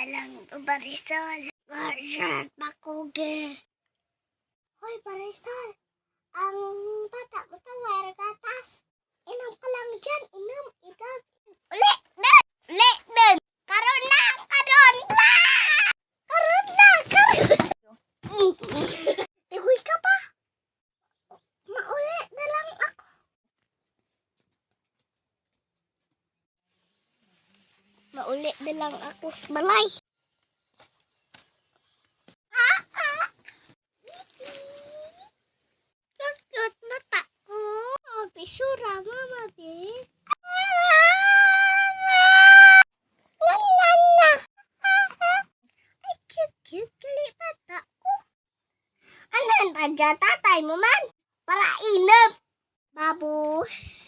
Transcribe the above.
lang Barisol. Garjat, makuge. Hoy, Barisol. Ang bata mo tawar gatas. Inom ka lang dyan. Inom. Uli, Ben! Uli, Ben! Karon na! Karon na! Karon na! Karon! Tigoy ka pa. Mauli na lang ako. Mauli na lang ako sa balay. Cute mata ko. Oh, pisura, mama, be. Wala na. Ay, cute kali mata ko. Ano ang tadya tatay mo man? Para inap. Babus.